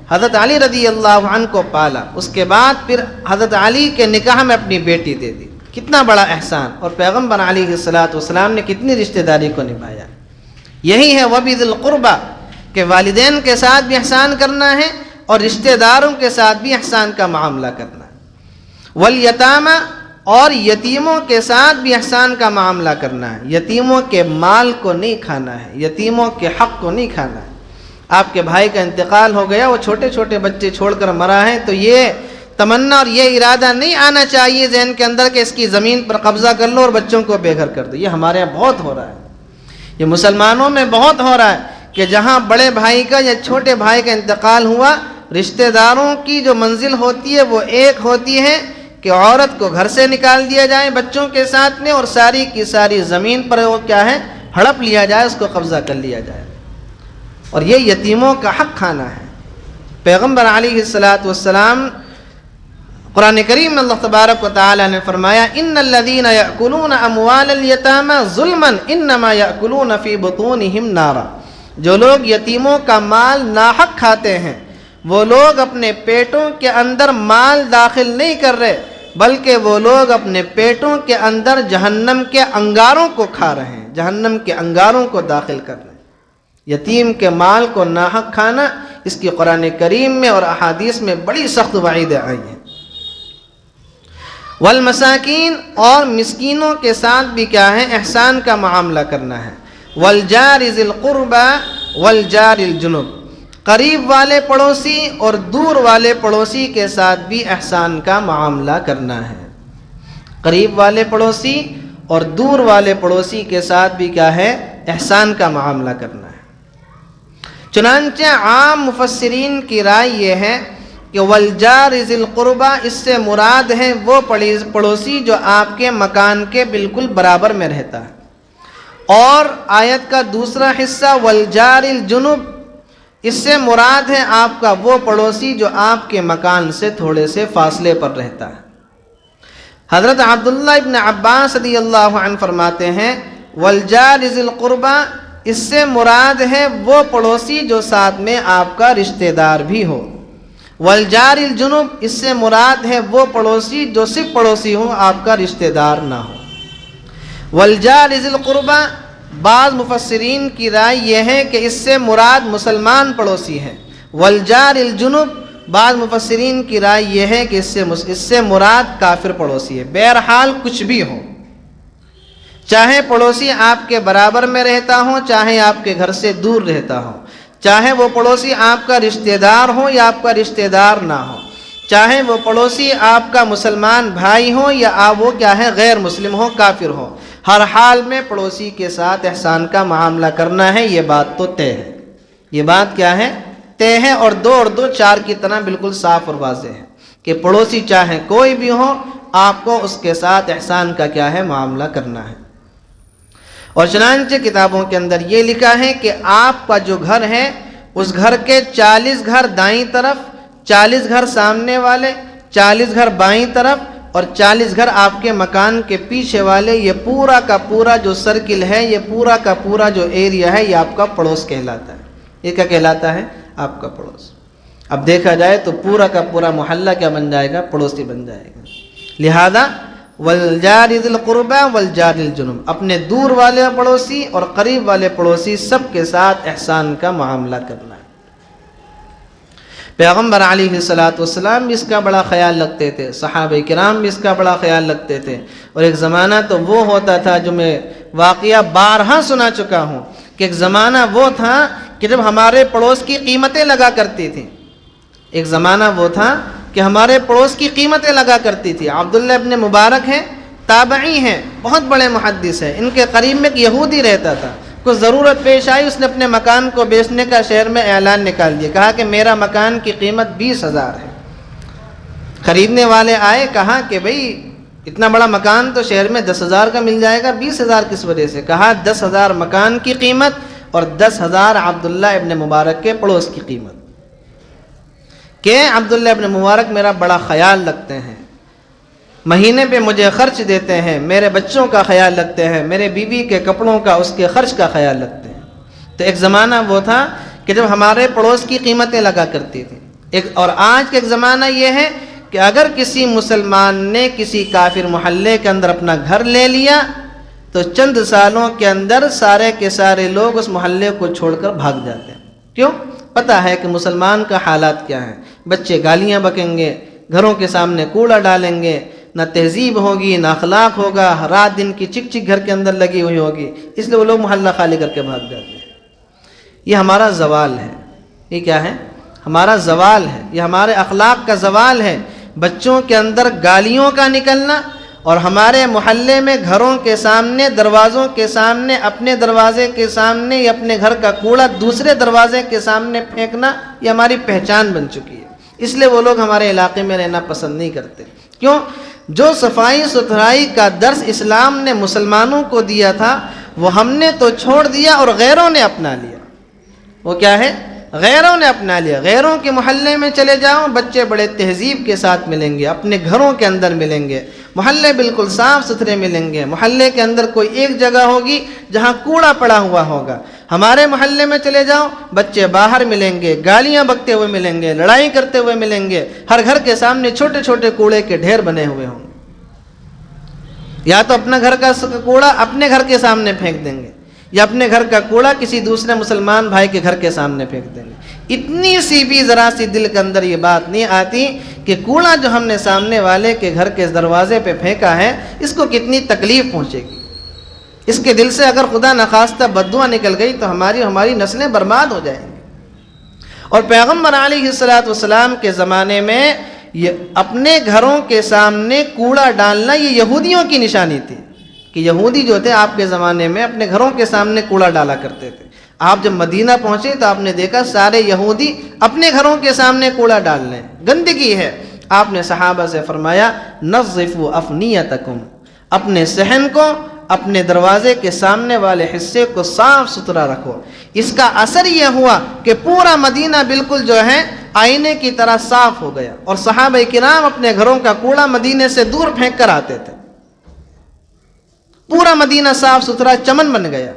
حضرت علی رضی اللہ عنہ کو پالا، اس کے بعد پھر حضرت علی کے نکاح میں اپنی بیٹی دے دی. کتنا بڑا احسان. اور پیغمبر علیہ السلام نے کتنی رشتہ داری کو نبھایا. یہی ہے وَبِذِي الْقُرْبَى کہ والدین کے ساتھ بھی احسان کرنا ہے اور رشتہ داروں کے ساتھ بھی احسان کا معاملہ کرنا ہے. وَالْيَتَامَى اور یتیموں کے ساتھ بھی احسان کا معاملہ کرنا ہے. یتیموں کے مال کو نہیں کھانا ہے، یتیموں کے حق کو نہیں کھانا ہے. آپ کے بھائی کا انتقال ہو گیا، وہ چھوٹے چھوٹے بچے چھوڑ کر مرا ہے، تو یہ تمنا اور یہ ارادہ نہیں آنا چاہیے ذہن کے اندر کہ اس کی زمین پر قبضہ کر لو اور بچوں کو بے گھر کر دو. یہ ہمارے یہاں بہت ہو رہا ہے، یہ مسلمانوں میں بہت ہو رہا ہے کہ جہاں بڑے بھائی کا یا چھوٹے بھائی کا انتقال ہوا، رشتہ داروں کی جو منزل ہوتی ہے وہ ایک ہوتی ہے کہ عورت کو گھر سے نکال دیا جائے بچوں کے ساتھ میں، اور ساری کی ساری زمین پر وہ کیا ہے؟ ہڑپ لیا جائے، اس کو قبضہ کر لیا جائے. اور یہ یتیموں کا حق کھانا ہے. پیغمبر علیہ السلام قرآن کریم میں اللہ تبارک و تعالی نے فرمایا ان الذین یأکلون اموال الیتامی ظلما انما یأکلون فی بطونہم نارا. جو لوگ یتیموں کا مال ناحق کھاتے ہیں وہ لوگ اپنے پیٹوں کے اندر مال داخل نہیں کر رہے، بلکہ وہ لوگ اپنے پیٹوں کے اندر جہنم کے انگاروں کو کھا رہے ہیں، جہنم کے انگاروں کو داخل کر رہے ہیں. یتیم کے مال کو ناحق کھانا، اس کی قرآن کریم میں اور احادیث میں بڑی سخت وعیدیں آئی ہیں. والمساکین اور مسکینوں کے ساتھ بھی کیا ہے؟ احسان کا معاملہ کرنا ہے. والجار ذی القربى والجار الجنب، قریب والے پڑوسی اور دور والے پڑوسی کے ساتھ بھی احسان کا معاملہ کرنا ہے. قریب والے پڑوسی اور دور والے پڑوسی کے ساتھ بھی کیا ہے؟ احسان کا معاملہ کرنا ہے. چنانچہ عام مفسرین کی رائے یہ ہے کہ والجار ذی القربى اس سے مراد ہے وہ پڑوسی جو آپ کے مکان کے بالکل برابر میں رہتا ہے. اور آیت کا دوسرا حصہ والجار الجنب اس سے مراد ہے آپ کا وہ پڑوسی جو آپ کے مکان سے تھوڑے سے فاصلے پر رہتا ہے. حضرت عبداللہ ابن عباس رضی اللہ عنہ فرماتے ہیں والجار ذی القربى اس سے مراد ہے وہ پڑوسی جو ساتھ میں آپ کا رشتہ دار بھی ہو. والجار الجنب اس سے مراد ہے وہ پڑوسی جو صرف پڑوسی ہو، آپ کا رشتہ دار نہ ہو. والجار ذی القربى بعض مفسرین کی رائے یہ ہے کہ اس سے مراد مسلمان پڑوسی ہے. والجار الجنب بعض مفسرین کی رائے یہ ہے کہ اس سے مراد کافر پڑوسی ہے. بہرحال کچھ بھی ہو، چاہے پڑوسی آپ کے برابر میں رہتا ہو، چاہے آپ کے گھر سے دور رہتا ہو، چاہے وہ پڑوسی آپ کا رشتہ دار ہو یا آپ کا رشتہ دار نہ ہو، چاہے وہ پڑوسی آپ کا مسلمان بھائی ہو یا آپ وہ کیا ہے غیر مسلم ہو، کافر ہو، ہر حال میں پڑوسی کے ساتھ احسان کا معاملہ کرنا ہے، یہ بات تو طے ہے۔ یہ بات کیا ہے؟ طے ہے، اور 2 اور 2 4 کی طرح بالکل صاف اور واضح ہے کہ پڑوسی چاہے کوئی بھی ہو، آپ کو اس کے ساتھ احسان کا کیا ہے معاملہ کرنا ہے۔ اور چنانچہ کتابوں کے اندر یہ لکھا ہے کہ آپ کا جو گھر ہے اس گھر کے 40 گھر دائیں طرف، 40 گھر سامنے والے، 40 گھر بائیں طرف اور 40 گھر آپ کے مکان کے پیچھے والے، یہ پورا کا پورا جو سرکل ہے، یہ پورا کا پورا جو ایریا ہے، یہ آپ کا پڑوس کہلاتا ہے۔ یہ کیا کہلاتا ہے؟ آپ کا پڑوس۔ اب دیکھا جائے تو پورا کا پورا محلہ کیا بن جائے گا؟ پڑوسی بن جائے گا۔ لہذا والجار ذی القربى والجار الجنب، اپنے دور والے پڑوسی اور قریب والے پڑوسی سب کے ساتھ احسان کا معاملہ کرنا ہے۔ پیغمبر علیہ الصلوۃ بھی اس کا بڑا خیال رکھتے تھے، صحابہ کرام بھی اس کا بڑا خیال رکھتے تھے، اور ایک زمانہ تو وہ ہوتا تھا جو میں واقعہ بارہا سنا چکا ہوں کہ ایک زمانہ وہ تھا کہ جب ہمارے پڑوس کی قیمتیں لگا کرتی تھیں۔ ایک زمانہ وہ تھا کہ ہمارے پڑوس کی قیمتیں لگا کرتی تھی۔ عبداللہ ابن مبارک ہیں، تابعی ہیں، بہت بڑے محدث ہیں، ان کے قریب میں ایک یہودی رہتا تھا۔ کچھ ضرورت پیش آئی، اس نے اپنے مکان کو بیچنے کا شہر میں اعلان نکال دیا، کہا کہ میرا مکان کی قیمت 20,000 ہے۔ خریدنے والے آئے، کہا کہ بھئی اتنا بڑا مکان تو شہر میں 10,000 کا مل جائے گا، 20,000 کس وجہ سے؟ کہا 10,000 مکان کی قیمت اور 10,000 عبداللہ ابن مبارک کے پڑوس کی قیمت، کہ عبداللہ ابن مبارک میرا بڑا خیال رکھتے ہیں، مہینے پہ مجھے خرچ دیتے ہیں، میرے بچوں کا خیال رکھتے ہیں، میرے بیوی کے کپڑوں کا، اس کے خرچ کا خیال رکھتے ہیں۔ تو ایک زمانہ وہ تھا کہ جب ہمارے پڑوس کی قیمتیں لگا کرتی تھیں۔ اور آج کا ایک زمانہ یہ ہے کہ اگر کسی مسلمان نے کسی کافر محلے کے اندر اپنا گھر لے لیا تو چند سالوں کے اندر سارے کے سارے لوگ اس محلے کو چھوڑ کر بھاگ جاتے ہیں۔ کیوں؟ پتہ ہے کہ مسلمان کا حالات کیا ہیں، بچے گالیاں بکیں گے، گھروں کے سامنے کوڑا ڈالیں گے، نہ تہذیب ہوگی نہ اخلاق ہوگا، رات دن کی چک چک گھر کے اندر لگی ہوئی ہوگی، اس لیے وہ لوگ محلہ خالی کر کے بھاگ جاتے ہیں۔ یہ ہمارا زوال ہے۔ یہ کیا ہے؟ ہمارا زوال ہے، یہ ہمارے اخلاق کا زوال ہے۔ بچوں کے اندر گالیوں کا نکلنا، اور ہمارے محلے میں گھروں کے سامنے، دروازوں کے سامنے، اپنے دروازے کے سامنے یا اپنے گھر کا کوڑا دوسرے دروازے کے سامنے پھینکنا، یہ ہماری پہچان بن چکی ہے۔ اس لیے وہ لوگ ہمارے علاقے میں رہنا پسند نہیں کرتے۔ کیوں؟ جو صفائی ستھرائی کا درس اسلام نے مسلمانوں کو دیا تھا وہ ہم نے تو چھوڑ دیا اور غیروں نے اپنا لیا۔ وہ کیا ہے؟ غیروں نے اپنا لیا۔ غیروں کے محلے میں چلے جاؤ، بچے بڑے تہذیب کے ساتھ ملیں گے، اپنے گھروں کے اندر ملیں گے، محلے بالکل صاف ستھرے ملیں گے، محلے کے اندر کوئی ایک جگہ ہوگی جہاں کوڑا پڑا ہوا ہوگا۔ ہمارے محلے میں چلے جاؤ، بچے باہر ملیں گے، گالیاں بکتے ہوئے ملیں گے، لڑائی کرتے ہوئے ملیں گے، ہر گھر کے سامنے چھوٹے چھوٹے کوڑے کے ڈھیر بنے ہوئے ہوں گے۔ یا تو اپنا گھر کا کوڑا اپنے گھر کے سامنے پھینک دیں گے، یا اپنے گھر کا کوڑا کسی دوسرے مسلمان بھائی کے گھر کے سامنے پھینک دیں گے۔ اتنی سی بھی ذرا سی دل کے اندر یہ بات نہیں آتی کہ کوڑا جو ہم نے سامنے والے کے گھر کے دروازے پہ پھینکا ہے اس کو کتنی تکلیف پہنچے گی۔ اس کے دل سے اگر خدا نخواستہ بددعا نکل گئی تو ہماری نسلیں برباد ہو جائیں گی۔ اور پیغمبر علیہ السلام کے زمانے میں یہ اپنے گھروں کے سامنے کوڑا ڈالنا یہ یہودیوں کی نشانی تھی، کہ یہودی جو تھے آپ کے زمانے میں اپنے گھروں کے سامنے کوڑا ڈالا کرتے تھے۔ آپ جب مدینہ پہنچے تو آپ نے دیکھا سارے یہودی اپنے گھروں کے سامنے کوڑا ڈال رہے ہیں، گندگی ہے۔ آپ نے صحابہ سے فرمایا نظفوا افنیتکم، اپنے صحن کو، اپنے دروازے کے سامنے والے حصے کو صاف ستھرا رکھو۔ اس کا اثر یہ ہوا کہ پورا مدینہ بالکل جو ہے آئینے کی طرح صاف ہو گیا، اور صحابہ کرام اپنے گھروں کا کوڑا مدینے سے دور پھینک کر آتے تھے۔ پورا مدینہ صاف ستھرا چمن بن گیا۔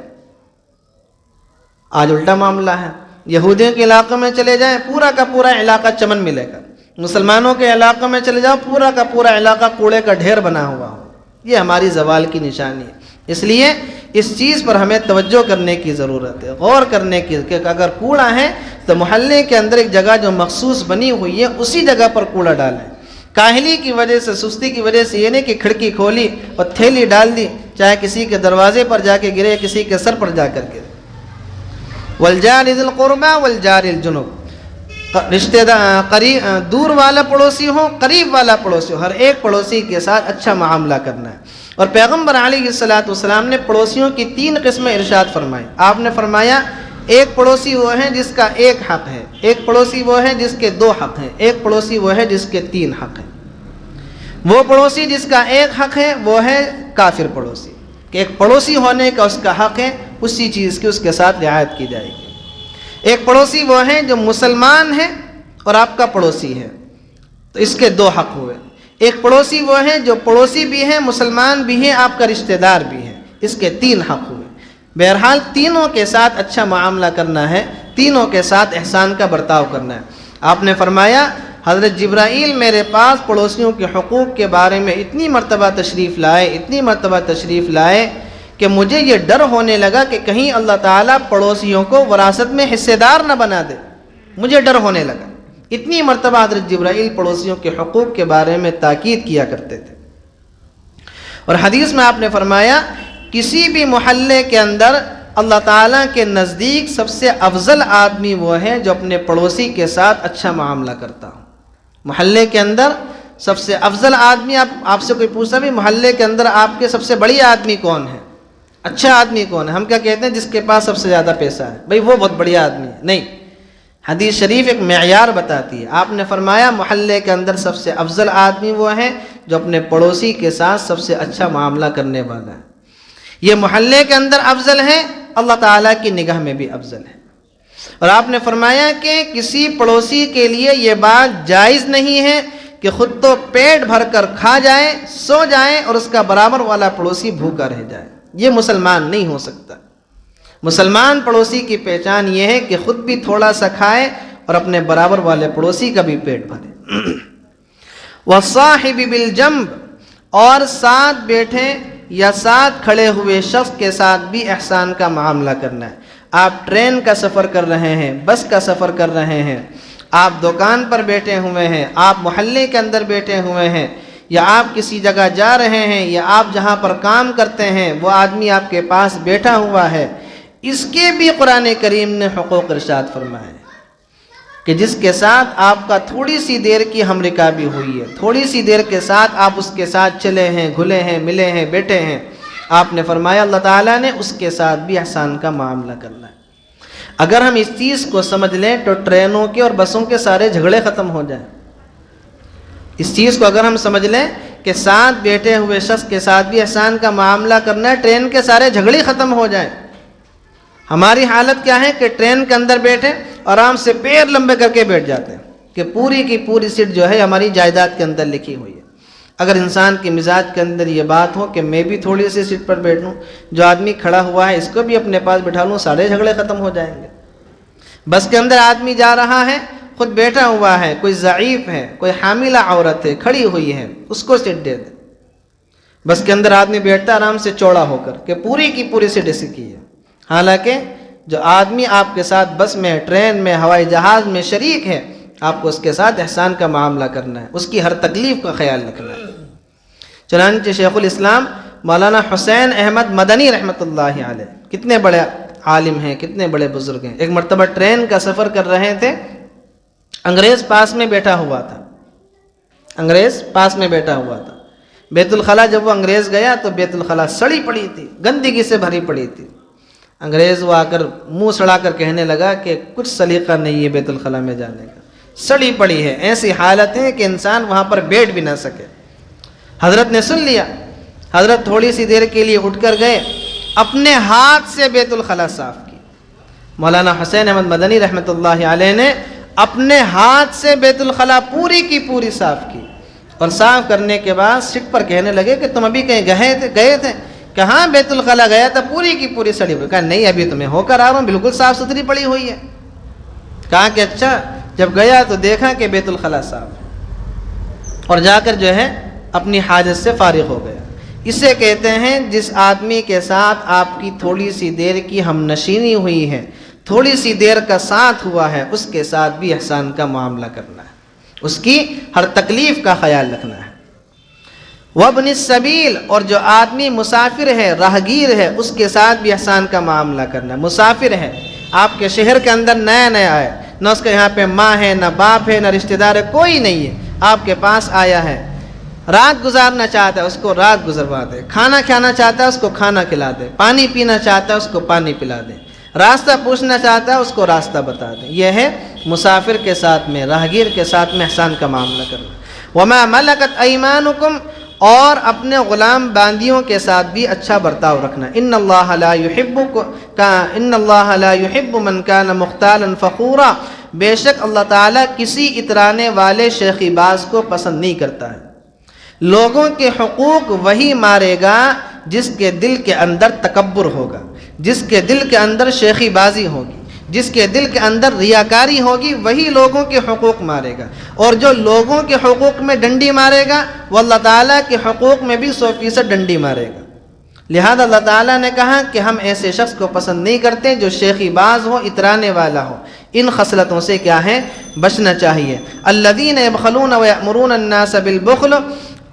آج الٹا معاملہ ہے، یہودیوں کے علاقوں میں چلے جائیں پورا کا پورا علاقہ چمن ملے گا، مسلمانوں کے علاقوں میں چلے جاؤ پورا کا پورا علاقہ کوڑے کا ڈھیر بنا ہوا ہو۔ یہ ہماری زوال کی نشانی ہے۔ اس لیے اس چیز پر ہمیں توجہ کرنے کی ضرورت ہے، غور کرنے کی کہ اگر کوڑا ہے تو محلے کے اندر ایک جگہ جو مخصوص بنی ہوئی ہے اسی جگہ پر کوڑا ڈالیں۔ کاہلی کی وجہ سے، سستی کی وجہ سے یہ نہیں کہ کھڑکی کھولی اور تھیلی ڈال دی، چاہے کسی کے دروازے پر جا کے گرے، کسی کے سر پر جا کر گرے۔ والجار ذی القربى والجار الجنب، رشتے دار دور والا پڑوسی ہو، قریب والا پڑوسی ہو، ہر ایک پڑوسی کے ساتھ اچھا معاملہ کرنا ہے۔ اور پیغمبر علیہ السلام نے پڑوسیوں کی 3 قسمیں ارشاد فرمائی۔ آپ نے فرمایا ایک پڑوسی وہ ہے جس کا 1 حق ہے، ایک پڑوسی وہ ہے جس کے 2 حق ہیں، ایک پڑوسی وہ ہے جس کے 3 حق ہیں۔ وہ پڑوسی جس کا 1 حق ہے وہ ہے کافر پڑوسی، کہ ایک پڑوسی ہونے کا اس کا حق ہے، اسی چیز کی اس کے ساتھ رعایت کی جائے گی۔ ایک پڑوسی وہ ہے جو مسلمان ہے اور آپ کا پڑوسی ہے، تو اس کے 2 حق ہوئے۔ ایک پڑوسی وہ ہے جو پڑوسی بھی ہے، مسلمان بھی ہے، آپ کا رشتہ دار بھی ہے، اس کے 3 حق ہوئے۔ بہرحال تینوں کے ساتھ اچھا معاملہ کرنا ہے، تینوں کے ساتھ احسان کا برتاؤ کرنا ہے۔ آپ نے فرمایا حضرت جبرائیل میرے پاس پڑوسیوں کے حقوق کے بارے میں اتنی مرتبہ تشریف لائے کہ مجھے یہ ڈر ہونے لگا کہ کہیں اللہ تعالیٰ پڑوسیوں کو وراثت میں حصے دار نہ بنا دے، مجھے ڈر ہونے لگا۔ اتنی مرتبہ حضرت جبرائیل پڑوسیوں کے حقوق کے بارے میں تاکید کیا کرتے تھے۔ اور حدیث میں آپ نے فرمایا کسی بھی محلے کے اندر اللہ تعالیٰ کے نزدیک سب سے افضل آدمی وہ ہے جو اپنے پڑوسی کے ساتھ اچھا معاملہ کرتا ہو۔ محلے کے اندر سب سے افضل آدمی، آپ سے کوئی پوچھتا بھی محلے کے اندر آپ کے سب سے بڑی آدمی کون ہے، اچھا آدمی کون ہے، ہم کیا کہتے ہیں جس کے پاس سب سے زیادہ پیسہ ہے، بھئی وہ بہت بڑی آدمی ہے۔ نہیں، حدیث شریف ایک معیار بتاتی ہے۔ آپ نے فرمایا محلے کے اندر سب سے افضل آدمی وہ ہے جو اپنے پڑوسی کے ساتھ سب سے اچھا معاملہ کرنے والا ہے۔ یہ محلے کے اندر افضل ہے، اللہ تعالیٰ کی نگاہ میں بھی افضل ہے۔ اور آپ نے فرمایا کہ کسی پڑوسی کے لیے یہ بات جائز نہیں ہے کہ خود تو پیٹ بھر کر کھا جائے، سو جائے اور اس کا برابر والا پڑوسی بھوکا رہ جائے، یہ مسلمان نہیں ہو سکتا۔ مسلمان پڑوسی کی پہچان یہ ہے کہ خود بھی تھوڑا سا کھائے اور اپنے برابر والے پڑوسی کا بھی پیٹ بھرے۔ وَالصَّاحِبِ بِالْجَنْبِ، اور ساتھ بیٹھے یا ساتھ کھڑے ہوئے شخص کے ساتھ بھی احسان کا معاملہ کرنا ہے۔ آپ ٹرین کا سفر کر رہے ہیں، بس کا سفر کر رہے ہیں، آپ دکان پر بیٹھے ہوئے ہیں، آپ محلے کے اندر بیٹھے ہوئے ہیں، یا آپ کسی جگہ جا رہے ہیں، یا آپ جہاں پر کام کرتے ہیں وہ آدمی آپ کے پاس بیٹھا ہوا ہے، اس کے بھی قرآن کریم نے حقوق ارشاد فرمائے کہ جس کے ساتھ آپ کا تھوڑی سی دیر کی ہم رکابی ہوئی ہے، تھوڑی سی دیر کے ساتھ آپ اس کے ساتھ چلے ہیں، گھلے ہیں، ملے ہیں، بیٹھے ہیں، آپ نے فرمایا اللہ تعالیٰ نے اس کے ساتھ بھی احسان کا معاملہ کرنا ہے۔ اگر ہم اس چیز کو سمجھ لیں تو ٹرینوں کے اور بسوں کے سارے جھگڑے ختم ہو جائیں۔ اس چیز کو اگر ہم سمجھ لیں کہ ساتھ بیٹھے ہوئے شخص کے ساتھ بھی احسان کا معاملہ کرنا ہے، ٹرین کے سارے جھگڑے ختم ہو جائیں۔ ہماری حالت کیا ہے کہ ٹرین کے اندر بیٹھے آرام سے پیر لمبے کر کے بیٹھ جاتے ہیں کہ پوری کی پوری سیٹ جو ہے ہماری جائیداد کے اندر لکھی ہوئی ہے۔ اگر انسان کے مزاج کے اندر یہ بات ہو کہ میں بھی تھوڑی سی سیٹ پر بیٹھ لوں، جو آدمی کھڑا ہوا ہے اس کو بھی اپنے پاس بٹھا لوں، سارے جھگڑے ختم ہو جائیں گے۔ بس کے اندر آدمی جا رہا ہے، خود بیٹھا ہوا ہے، کوئی ضعیف ہے، کوئی حاملہ عورت ہے کھڑی ہوئی ہے، اس کو سیٹ دے دے۔ بس کے اندر آدمی بیٹھتا آرام سے چوڑا ہو کر کہ پوری کی پوری سیٹ اسی کی ہے، حالانکہ جو آدمی آپ کے ساتھ بس میں، ٹرین میں، ہوائی جہاز میں شریک ہے، آپ کو اس کے ساتھ احسان کا معاملہ کرنا ہے، اس کی ہر تکلیف کا خیال رکھنا ہے۔ چنانچہ شیخ الاسلام مولانا حسین احمد مدنی رحمۃ اللہ علیہ کتنے بڑے عالم ہیں، کتنے بڑے بزرگ ہیں۔ ایک مرتبہ ٹرین کا سفر کر رہے تھے، انگریز پاس میں بیٹھا ہوا تھا، انگریز پاس میں بیٹھا ہوا تھا۔ بیت الخلا جب وہ انگریز گیا تو بیت الخلا سڑی پڑی تھی، گندگی سے بھری پڑی تھی۔ انگریز وہ آ کر منہ سڑا کر کہنے لگا کہ کچھ سلیقہ نہیں ہے بیت الخلا میں جانے کا، سڑی پڑی ہے، ایسی حالت ہے کہ انسان وہاں پر بیٹھ بھی نہ سکے۔ حضرت نے سن لیا، حضرت تھوڑی سی دیر کے لیے اٹھ کر گئے، اپنے ہاتھ سے بیت الخلا صاف کی۔ مولانا حسین احمد مدنی رحمۃ اللہ علیہ نے اپنے ہاتھ سے بیت الخلا پوری کی پوری صاف کی، اور صاف کرنے کے بعد سٹ پر کہنے لگے کہ تم ابھی کہیں گئے تھے؟ کہاں بیت الخلا گیا تھا، پوری کی پوری سڑی ہوئی۔ کہا نہیں، ابھی تو میں ہو کر آ رہا ہوں، بالکل صاف ستھری پڑی ہوئی ہے۔ کہا کہ اچھا، جب گیا تو دیکھا کہ بیت الخلا صاف ہے، اور جا کر جو ہے اپنی حاجت سے فارغ ہو گیا۔ اسے کہتے ہیں جس آدمی کے ساتھ آپ کی تھوڑی سی دیر کی ہم نشینی ہوئی ہے، تھوڑی سی دیر کا ساتھ ہوا ہے، اس کے ساتھ بھی احسان کا معاملہ کرنا ہے، اس کی ہر تکلیف کا خیال رکھنا ہے۔ وابن السبیل، اور جو آدمی مسافر ہے، راہگیر ہے، اس کے ساتھ بھی احسان کا معاملہ کرنا ہے۔ مسافر ہے، آپ کے شہر کے اندر نیا نیا آئے، نہ اس کے یہاں پہ ماں ہے، نہ باپ ہے، نہ رشتہ دار ہے، کوئی نہیں ہے، آپ کے پاس آیا ہے، رات گزارنا چاہتا ہے اس کو رات گزروا دے، کھانا کھانا چاہتا ہے اس کو کھانا کھلا دے، پانی پینا چاہتا ہے اس کو پانی پلا دے، راستہ پوچھنا چاہتا ہے اس کو راستہ بتا دے۔ یہ ہے مسافر کے ساتھ میں، راہگیر کے ساتھ میں احسان کا معاملہ کرنا۔ وما ملکت ایمانکم، اور اپنے غلام باندیوں کے ساتھ بھی اچھا برتاؤ رکھنا۔ ان اللہ لا یحب من کان مختالا فخورا، بے شک اللہ تعالیٰ کسی اترانے والے شیخی باز کو پسند نہیں کرتا ہے۔ لوگوں کے حقوق وہی مارے گا جس کے دل کے اندر تکبر ہوگا، جس کے دل کے اندر شیخی بازی ہوگی، جس کے دل کے اندر ریاکاری ہوگی، وہی لوگوں کے حقوق مارے گا، اور جو لوگوں کے حقوق میں ڈنڈی مارے گا وہ اللہ تعالیٰ کے حقوق میں بھی 100% ڈنڈی مارے گا۔ لہذا اللہ تعالیٰ نے کہا کہ ہم ایسے شخص کو پسند نہیں کرتے جو شیخی باز ہو، اترانے والا ہو۔ ان خصلتوں سے کیا ہے؟ بچنا چاہیے۔ الذین یبخلون ویأمرون الناس بالبخل،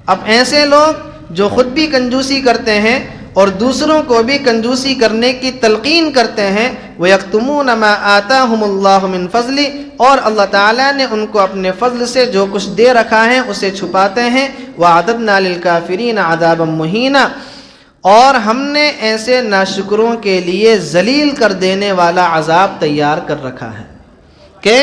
اب ایسے لوگ جو خود بھی کنجوسی کرتے ہیں اور دوسروں کو بھی کنجوسی کرنے کی تلقین کرتے ہیں، وَيَكْتُمُونَ مَا آتَاهُمُ اللَّهُ مِنْ فَضْلِ، اور اللہ تعالیٰ نے ان کو اپنے فضل سے جو کچھ دے رکھا ہے اسے چھپاتے ہیں، وَعَدَدْنَا لِلْكَافِرِينَ عَذَابًا مُهِينًا، اور ہم نے ایسے ناشکروں کے لیے ذلیل کر دینے والا عذاب تیار کر رکھا ہے کہ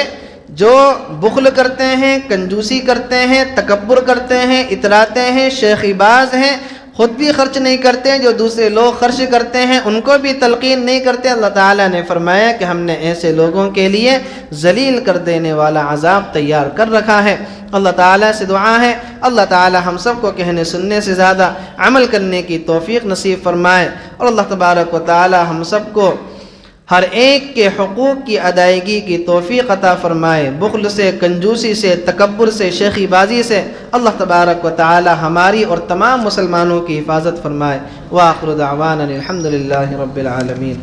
جو بخل کرتے ہیں، کنجوسی کرتے ہیں، تکبر کرتے ہیں، اتراتے ہیں، شیخی باز ہیں، خود بھی خرچ نہیں کرتے، جو دوسرے لوگ خرچ کرتے ہیں ان کو بھی تلقین نہیں کرتے، اللہ تعالیٰ نے فرمایا کہ ہم نے ایسے لوگوں کے لیے ذلیل کر دینے والا عذاب تیار کر رکھا ہے۔ اللہ تعالیٰ سے دعا ہے اللہ تعالیٰ ہم سب کو کہنے سننے سے زیادہ عمل کرنے کی توفیق نصیب فرمائے، اور اللہ تبارک و تعالیٰ ہم سب کو ہر ایک کے حقوق کی ادائیگی کی توفیق عطا فرمائے۔ بخل سے، کنجوسی سے، تکبر سے، شیخی بازی سے اللہ تبارک و تعالی ہماری اور تمام مسلمانوں کی حفاظت فرمائے۔ وآخر دعوانا الحمد للہ رب العالمین۔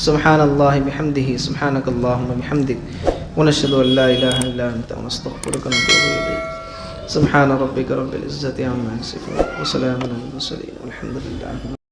سبحان اللہ بحمدہ، سبحانک اللہم بحمدک، ونشہد ان لا الہ الا انت، ونستغفرک ونتوب الیک۔ سبحان ربک رب العزت عما یصفون، وسلام علی المرسلین، والحمد للہ۔